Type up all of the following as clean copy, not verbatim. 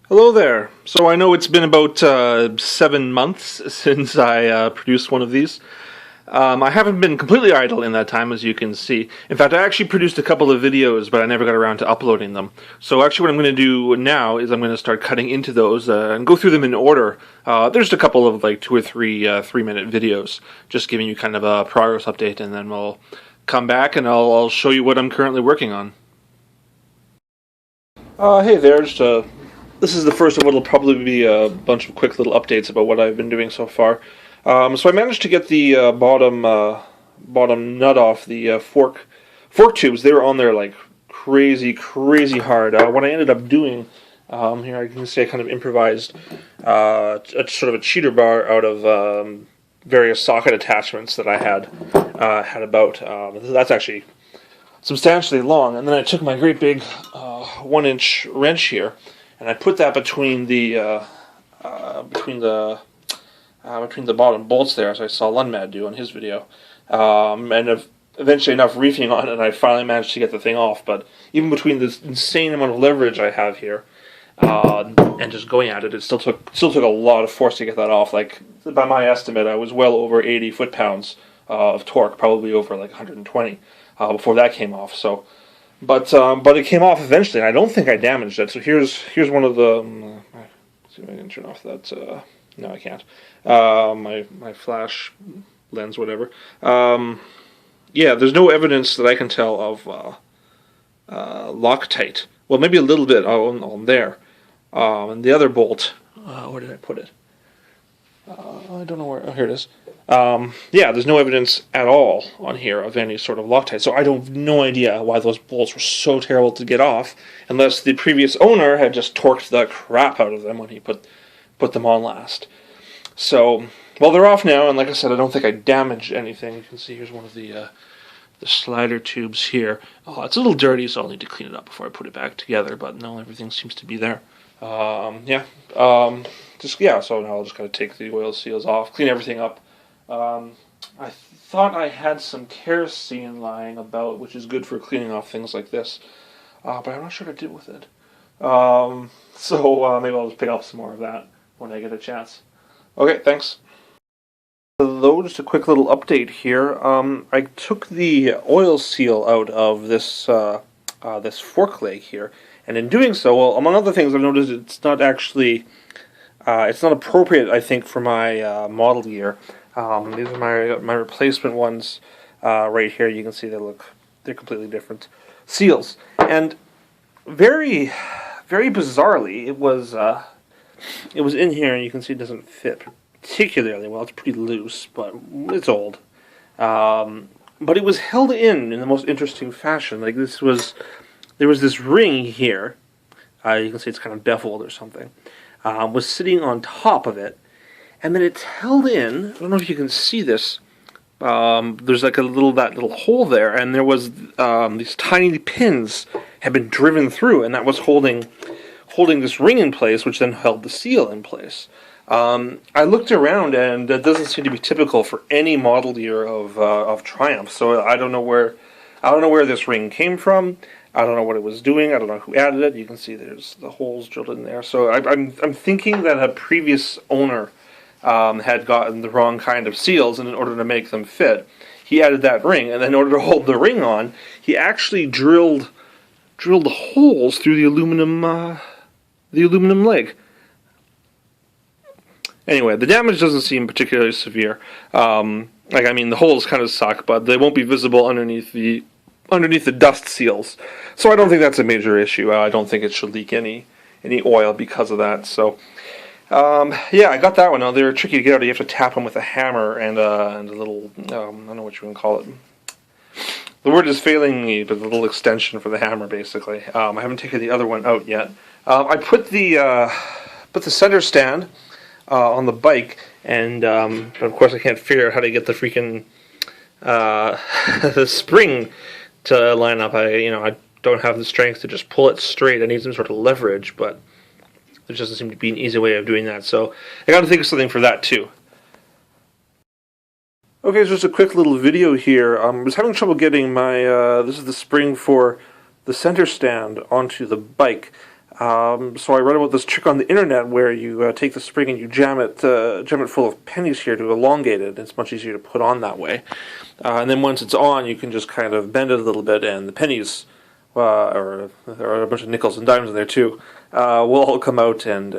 Hello there. So I know it's been about 7 months since I produced one of these. I haven't been completely idle in that time, as you can see. In fact, I actually produced a couple of videos, but I never got around to uploading them. So actually what I'm going to do now is I'm going to start cutting into those and go through them in order. There's a couple of like 2 or 3 3-minute videos, just giving you kind of a progress update, and then we'll come back and I'll show you what I'm currently working on. Hey there, this is the first of what will probably be a bunch of quick little updates about what I've been doing so far. So I managed to get the bottom nut off the fork tubes. They were on there like crazy hard. What I ended up doing here, I can see I kind of improvised a sort of a cheater bar out of various socket attachments that I had about. That's actually substantially long, and then I took my great big 1-inch wrench here, and I put that between the bottom bolts there, as I saw Lunmad do on his video, and eventually enough reefing on it, and I finally managed to get the thing off. But even between this insane amount of leverage I have here and just going at it, it still took a lot of force to get that off. Like, by my estimate, I was well over 80 foot-pounds of torque, probably over like 120 before that came off. So. But it came off eventually, and I don't think I damaged it. So here's one of the. Let's see if I can turn off that. No, I can't. My flash lens, whatever. Yeah, there's no evidence that I can tell of Loctite. Well, maybe a little bit on there. And the other bolt. Where did I put it? I don't know where. Oh, here it is. Yeah, there's no evidence at all on here of any sort of Loctite, so I have no idea why those bolts were so terrible to get off, unless the previous owner had just torqued the crap out of them when he put them on last. So, well, they're off now, and like I said, I don't think I damaged anything. You can see here's one of the slider tubes here. Oh, it's a little dirty, so I'll need to clean it up before I put it back together, but no, everything seems to be there. Yeah. So now I'll just kind of take the oil seals off, clean everything up. I thought I had some kerosene lying about, which is good for cleaning off things like this, but I'm not sure what to do with it. So maybe I'll just pick up some more of that when I get a chance. Okay, thanks. Hello, just a quick little update here. I took the oil seal out of this this fork leg here, and in doing so, well, among other things, I've noticed it's not actually it's not appropriate, I think, for my model year. These are my replacement ones right here. You can see they're completely different seals, and very bizarrely, it was in here, and you can see it doesn't fit particularly well. It's pretty loose, but it's old. But it was held in the most interesting fashion. Like there was this ring here. You can see it's kind of beveled or something. Was sitting on top of it, and then it's held in. I don't know if you can see this. There's like that little hole there, and there was these tiny pins had been driven through, and that was holding this ring in place, which then held the seal in place. I looked around, and that doesn't seem to be typical for any model year of Triumph. So I don't know where this ring came from. I don't know what it was doing. I don't know who added it. You can see there's the holes drilled in there. So I'm thinking that a previous owner had gotten the wrong kind of seals, and in order to make them fit, he added that ring. And then in order to hold the ring on, he actually drilled holes through the aluminum leg. Anyway, the damage doesn't seem particularly severe. The holes kind of suck, but they won't be visible underneath the dust seals. So I don't think that's a major issue. I don't think it should leak any oil because of that. So, yeah, I got that one. Now, they're tricky to get out. You have to tap them with a hammer and a little, I don't know what you want to call it. The word is failing me, but a little extension for the hammer, basically. I haven't taken the other one out yet. I put the center stand on the bike, and of course I can't figure out how to get the freaking the spring to line up. I don't have the strength to just pull it straight. I need some sort of leverage, but there doesn't seem to be an easy way of doing that. So I got to think of something for that too. Okay, so just a quick little video here. I was having trouble getting my this is the spring for the center stand onto the bike. So I read about this trick on the internet where you take the spring and you jam it full of pennies here to elongate it. It's much easier to put on that way. And then once it's on, you can just kind of bend it a little bit, and the pennies, or there are a bunch of nickels and dimes in there too, will all come out, and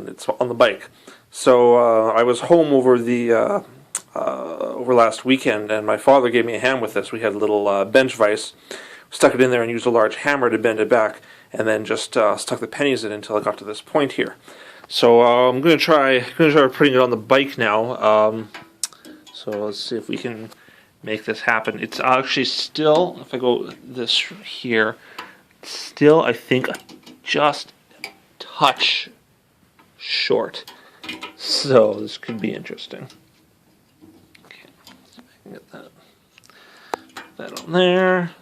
it's on the bike. So I was home over over last weekend, and my father gave me a hand with this. We had a little bench vise, stuck it in there, and used a large hammer to bend it back, and then just stuck the pennies in until I got to this point here. So I'm gonna try putting it on the bike now. So let's see if we can make this happen. It's actually still, if I go this here, still I think just a touch short. So this could be interesting. Okay, let's see if I can get that on there.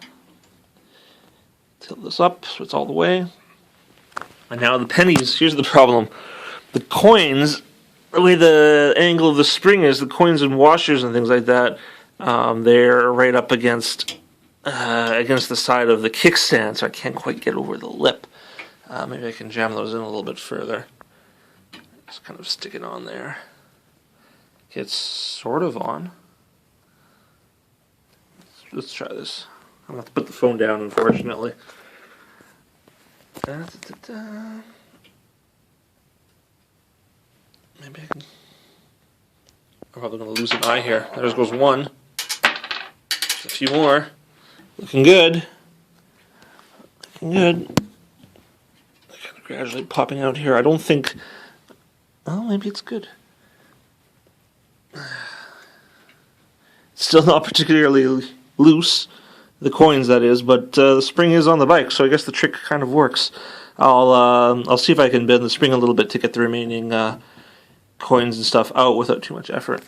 Tilt this up so it's all the way. And now the pennies, here's the problem. The coins, the way the angle of the spring is, the coins and washers and things like that, they're right up against the side of the kickstand, so I can't quite get over the lip. Maybe I can jam those in a little bit further. Just kind of stick it on there. Okay, it's sort of on. Let's try this. I'm going to have to put the phone down, unfortunately. Maybe I can... I'm probably going to lose an eye here. There goes one. Just a few more. Looking good. Looking good. Kind of gradually popping out here. I don't think... Oh, maybe it's good. Still not particularly loose. The coins, that is, but the spring is on the bike, so I guess the trick kind of works. I'll see if I can bend the spring a little bit to get the remaining coins and stuff out without too much effort.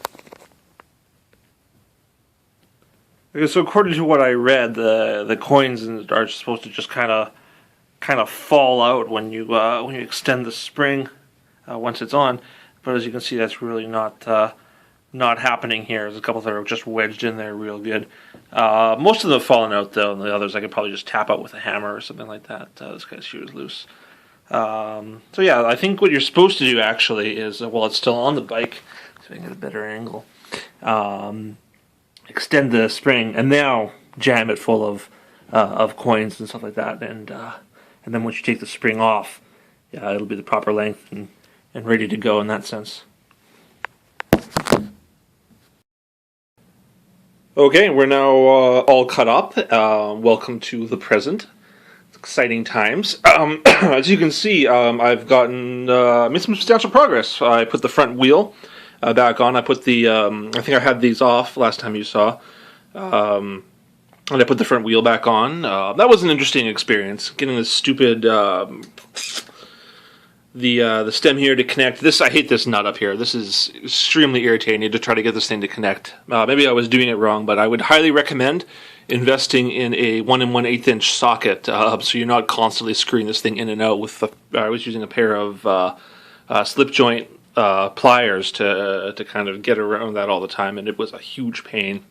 Okay, so according to what I read, the coins are supposed to just kind of fall out when you extend the spring once it's on. But as you can see, that's really not happening here. There's a couple that are just wedged in there real good. Most of them have fallen out, though, and the others I could probably just tap out with a hammer or something like that. This guy's shoe is loose. So yeah, I think what you're supposed to do actually is, while it's still on the bike, so I can get a better angle, extend the spring, and now jam it full of coins and stuff like that, and then once you take the spring off, yeah, it'll be the proper length and ready to go in that sense. Okay, we're now all cut up. Welcome to the present. It's exciting times. As you can see, I've made some substantial progress. I put the front wheel back on. I put the, I think I had these off last time you saw. And I put the front wheel back on. That was an interesting experience, getting this stupid... the stem here to connect. I hate this nut up here. This is extremely irritating to try to get this thing to connect. Maybe I was doing it wrong, but I would highly recommend investing in a 1 1/8 inch socket, so you're not constantly screwing this thing in and out with I was using a pair of slip joint pliers to kind of get around that all the time, and it was a huge pain.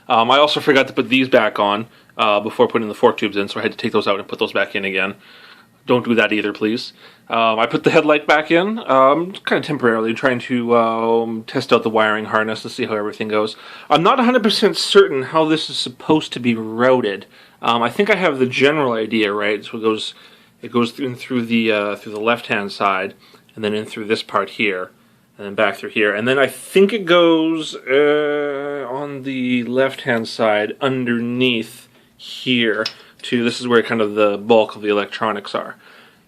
I also forgot to put these back on before putting the fork tubes in, so I had to take those out and put those back in again. Don't do that either, please. I put the headlight back in, kind of temporarily, trying to test out the wiring harness and see how everything goes. I'm not 100% certain how this is supposed to be routed. I think I have the general idea right. So it goes in through the left-hand side, and then in through this part here, and then back through here, and then I think it goes on the left-hand side underneath here. This is where kind of the bulk of the electronics are.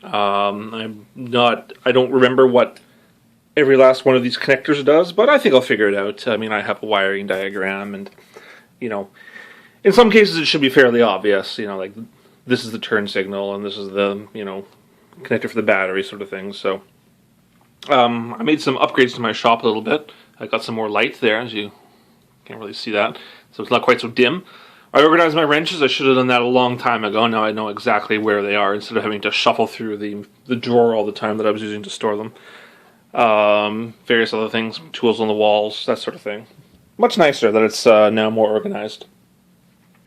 I don't remember what every last one of these connectors does, but I think I'll figure it out. I mean, I have a wiring diagram, and, you know, in some cases it should be fairly obvious, you know, like this is the turn signal, and this is the, you know, connector for the battery sort of thing. So, I made some upgrades to my shop a little bit. I got some more light there, as you can't really see that, so it's not quite so dim. I organized my wrenches. I should have done that a long time ago. Now I know exactly where they are instead of having to shuffle through the drawer all the time that I was using to store them. Various other things, tools on the walls, that sort of thing. Much nicer that it's now more organized.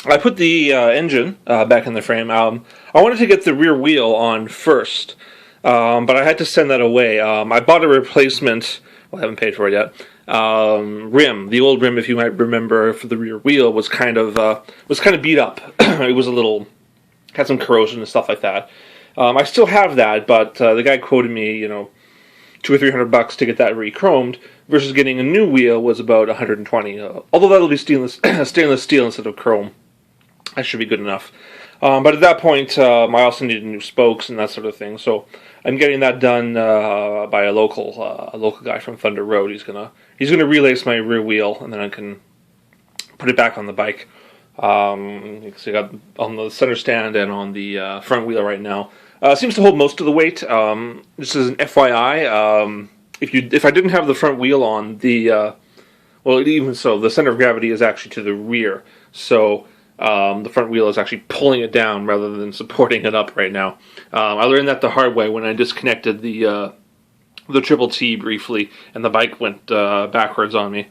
I put the engine back in the frame. I wanted to get the rear wheel on first, but I had to send that away. I bought a replacement. Well, I haven't paid for it yet. Rim, the old rim, if you might remember, for the rear wheel was kind of beat up. It was had some corrosion and stuff like that. I still have that, but the guy quoted me, $200 or $300 to get that re-chromed, versus getting a new wheel was about $120. Although that'll be stainless steel instead of chrome. That should be good enough. But at that point, I also needed new spokes and that sort of thing. So I'm getting that done by a local guy from Thunder Road. He's gonna relace my rear wheel, and then I can put it back on the bike. You can see I got on the center stand and on the front wheel right now. It seems to hold most of the weight. This is an FYI. If I didn't have the front wheel on, even so, the center of gravity is actually to the rear. So the front wheel is actually pulling it down rather than supporting it up right now. I learned that the hard way when I disconnected the Triple T briefly, and the bike went backwards on me.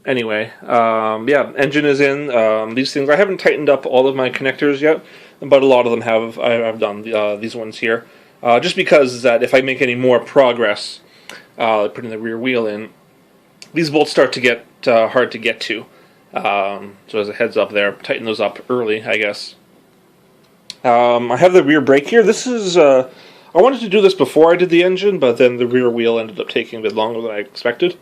Anyway, engine is in. These things, I haven't tightened up all of my connectors yet, but a lot of them have. I've done these ones here, just because that if I make any more progress, putting the rear wheel in, these bolts start to get hard to get to. So as a heads up there, tighten those up early, I guess. I have the rear brake here. This is, I wanted to do this before I did the engine, but then the rear wheel ended up taking a bit longer than I expected.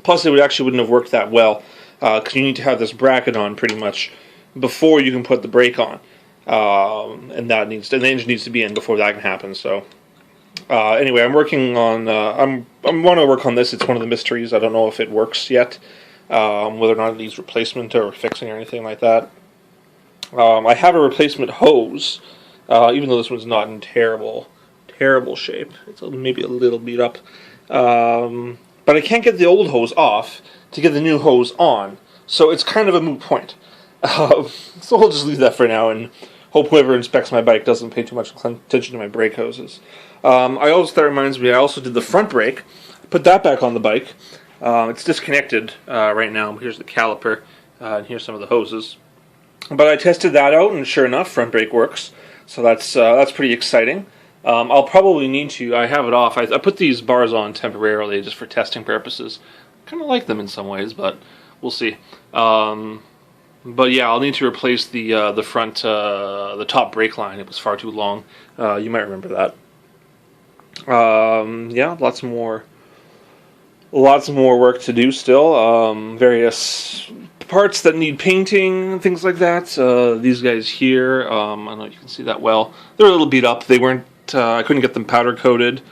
Plus, it wouldn't have worked that well, because you need to have this bracket on pretty much before you can put the brake on. And the engine needs to be in before that can happen, so. Anyway, I'm working on, I want to work on this. It's one of the mysteries. I don't know if it works yet. Whether or not it needs replacement or fixing or anything like that. I have a replacement hose, even though this one's not in terrible shape. It's maybe a little beat up. But I can't get the old hose off to get the new hose on, so it's kind of a moot point. So I'll just leave that for now and hope whoever inspects my bike doesn't pay too much attention to my brake hoses. That reminds me, I also did the front brake. Put that back on the bike. It's disconnected right now. Here's the caliper, and here's some of the hoses. But I tested that out, and sure enough, front brake works. So that's pretty exciting. I'll probably need to. I have it off. I put these bars on temporarily just for testing purposes. Kind of like them in some ways, but we'll see. But yeah, I'll need to replace the front, the top brake line. It was far too long. You might remember that. Lots more work to do still. Various parts that need painting, things like that. These guys here, I don't know if you can see that well. They're a little beat up. They weren't. I couldn't get them powder coated,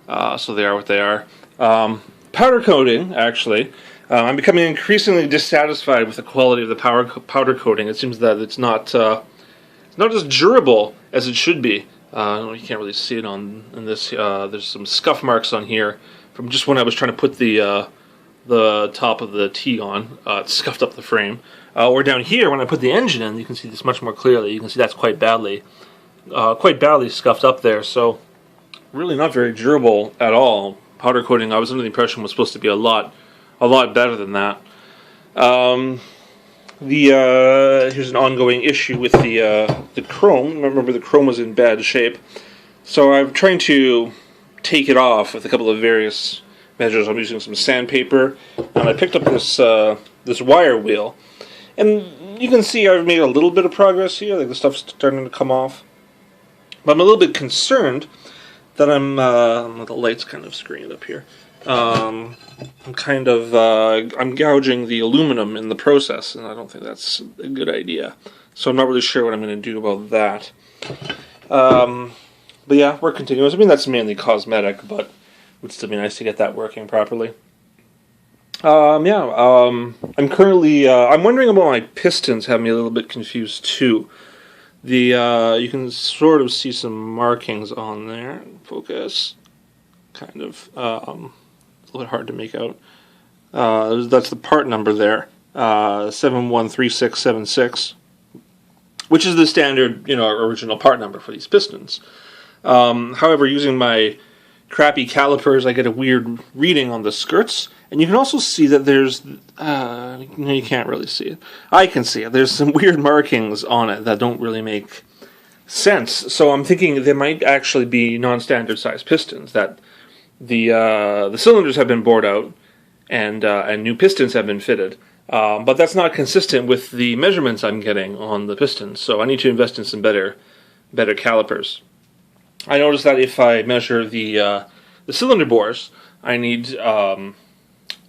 so they are what they are. Powder coating, actually. I'm becoming increasingly dissatisfied with the quality of the powder coating. It seems that it's not as durable as it should be. You can't really see it in this. There's some scuff marks on here from just when I was trying to put the top of the T on. It scuffed up the frame. Or down here, when I put the engine in, you can see this much more clearly. You can see that's quite badly scuffed up there. So really not very durable at all. Powder coating, I was under the impression, was supposed to be a lot better than that. Here's an ongoing issue with the chrome. Remember, the chrome was in bad shape, so I'm trying to take it off with a couple of various measures. I'm using some sandpaper, and I picked up this wire wheel, and you can see I've made a little bit of progress here. Like the stuff's starting to come off, but I'm a little bit concerned that the light's kind of screened up here. I'm gouging the aluminum in the process, and I don't think that's a good idea. So I'm not really sure what I'm going to do about that. But yeah, work continues. I mean, that's mainly cosmetic, but it would still be nice to get that working properly. I'm currently, I'm wondering about my pistons. Have me a little bit confused too. You can sort of see some markings on there. Focus. Kind of, a little bit hard to make out. That's the part number there, 713676, which is the standard, original part number for these pistons. However, using my crappy calipers, I get a weird reading on the skirts. And you can also see that there's, no, you can't really see it. I can see it. There's some weird markings on it that don't really make sense. So I'm thinking there might actually be non-standard size pistons, that the cylinders have been bored out and new pistons have been fitted. But that's not consistent with the measurements I'm getting on the pistons. So I need to invest in some better calipers. I noticed that if I measure the cylinder bores, I need the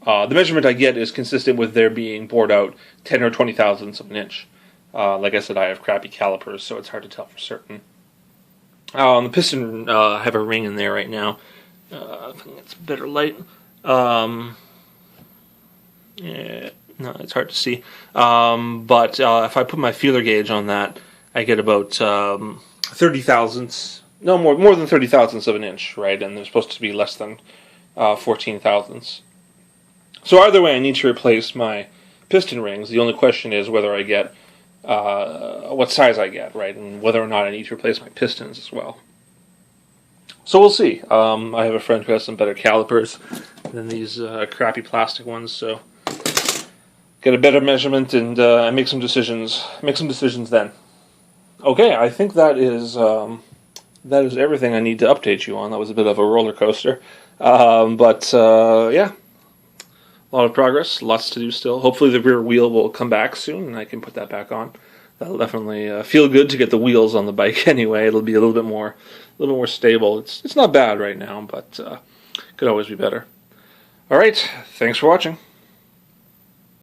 measurement I get is consistent with their being bored out 10 or 20 thousandths of an inch. Like I said, I have crappy calipers, so it's hard to tell for certain. On the piston, I have a ring in there right now. I think it's better light. Yeah, no, it's hard to see. But if I put my feeler gauge on that, I get about 30 thousandths. No, more than 30 thousandths of an inch, right? And they're supposed to be less than 14 thousandths. So either way, I need to replace my piston rings. The only question is whether I get what size I get, right? And whether or not I need to replace my pistons as well. So we'll see. I have a friend who has some better calipers than these crappy plastic ones, so get a better measurement and make some decisions. Make some decisions then. Okay, I think that is everything I need to update you on. That was a bit of a roller coaster, but yeah, a lot of progress, lots to do still. Hopefully the rear wheel will come back soon, and I can put that back on. That'll definitely feel good to get the wheels on the bike. Anyway, it'll be a little bit more stable. It's not bad right now, but could always be better. All right, thanks for watching.